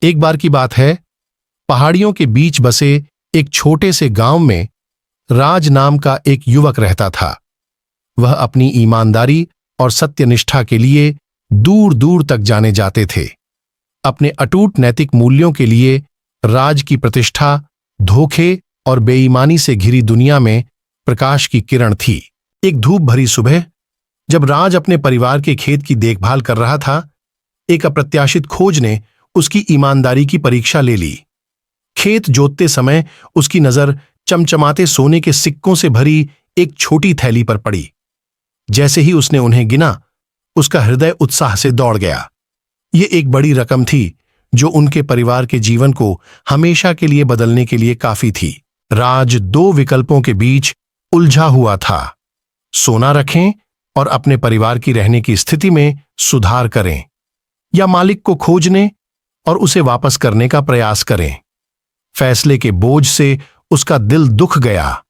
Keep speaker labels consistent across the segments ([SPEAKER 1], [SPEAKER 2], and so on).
[SPEAKER 1] एक बार की बात है, पहाड़ियों के बीच बसे एक छोटे से गांव में राज नाम का एक युवक रहता था। वह अपनी ईमानदारी और सत्यनिष्ठा के लिए दूर दूर तक जाने जाते थे। अपने अटूट नैतिक मूल्यों के लिए राज की प्रतिष्ठा धोखे और बेईमानी से घिरी दुनिया में प्रकाश की किरण थी। एक धूप भरी सुबह, जब राज अपने परिवार के खेत की देखभाल कर रहा था, एक अप्रत्याशित खोज ने उसकी ईमानदारी की परीक्षा ले ली। खेत जोतते समय उसकी नजर चमचमाते सोने के सिक्कों से भरी एक छोटी थैली पर पड़ी। जैसे ही उसने उन्हें गिना, उसका हृदय उत्साह से दौड़ गया। ये एक बड़ी रकम थी जो उनके परिवार के जीवन को हमेशा के लिए बदलने के लिए काफी थी। राज दो विकल्पों के बीच उलझा हुआ था, सोना रखें और अपने परिवार की रहने की स्थिति में सुधार करें, या मालिक को खोजने और उसे वापस करने का प्रयास करें। फैसले के बोझ से उसका दिल दुख गया।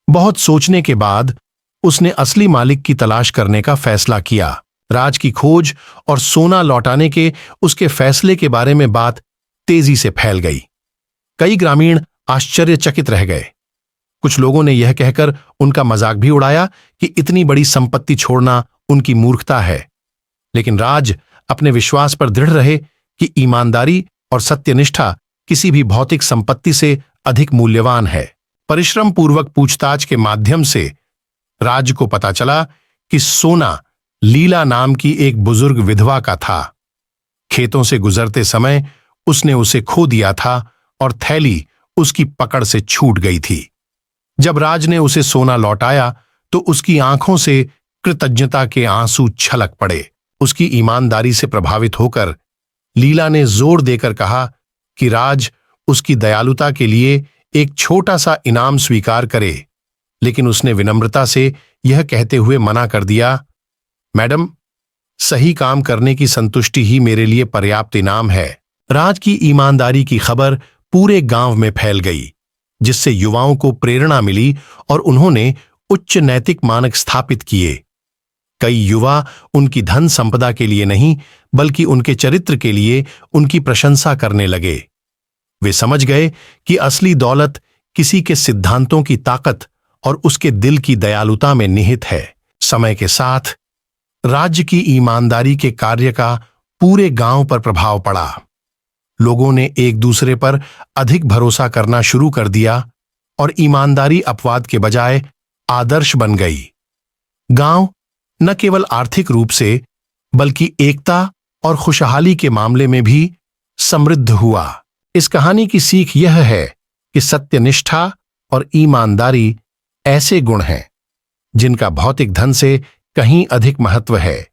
[SPEAKER 1] बहुत सोचने के बाद उसने असली मालिक की तलाश करने का फैसला किया। राज की खोज और सोना लौटाने के उसके फैसले के बारे में बात तेजी से फैल गई। कई ग्रामीण आश्चर्यचकित रह गए। कुछ लोगों ने यह कहकर उनका मजाक भी उड़ाया कि इतनी बड़ी संपत्ति छोड़ना उनकी मूर्खता है। लेकिन राज अपने विश्वास पर दृढ़ रहे कि ईमानदारी और सत्यनिष्ठा किसी भी भौतिक संपत्ति से अधिक मूल्यवान है। परिश्रम पूर्वक पूछताछ के माध्यम से राज को पता चला कि सोना लीला नाम की एक बुजुर्ग विधवा का था। खेतों से गुजरते समय उसने उसे खो दिया था और थैली उसकी पकड़ से छूट गई थी। जब राज ने उसे सोना लौटाया तो उसकी आंखों से कृतज्ञता के आंसू छलक पड़े। उसकी ईमानदारी से प्रभावित होकर लीला ने जोर देकर कहा कि राज उसकी दयालुता के लिए एक छोटा सा इनाम स्वीकार करे, लेकिन उसने विनम्रता से यह कहते हुए मना कर दिया, मैडम, सही काम करने की संतुष्टि ही मेरे लिए पर्याप्त इनाम है। राज की ईमानदारी की खबर पूरे गांव में फैल गई, जिससे युवाओं को प्रेरणा मिली और उन्होंने उच्च नैतिक मानक स्थापित किए। कई युवा उनकी धन संपदा के लिए नहीं, बल्कि उनके चरित्र के लिए उनकी प्रशंसा करने लगे। वे समझ गए कि असली दौलत किसी के सिद्धांतों की ताकत और उसके दिल की दयालुता में निहित है। समय के साथ राज्य की ईमानदारी के कार्य का पूरे गांव पर प्रभाव पड़ा। लोगों ने एक दूसरे पर अधिक भरोसा करना शुरू कर दिया और ईमानदारी अपवाद के बजाय आदर्श बन गई। गांव न केवल आर्थिक रूप से, बल्कि एकता और खुशहाली के मामले में भी समृद्ध हुआ। इस कहानी की सीख यह है कि सत्यनिष्ठा और ईमानदारी ऐसे गुण हैं जिनका भौतिक धन से कहीं अधिक महत्व है।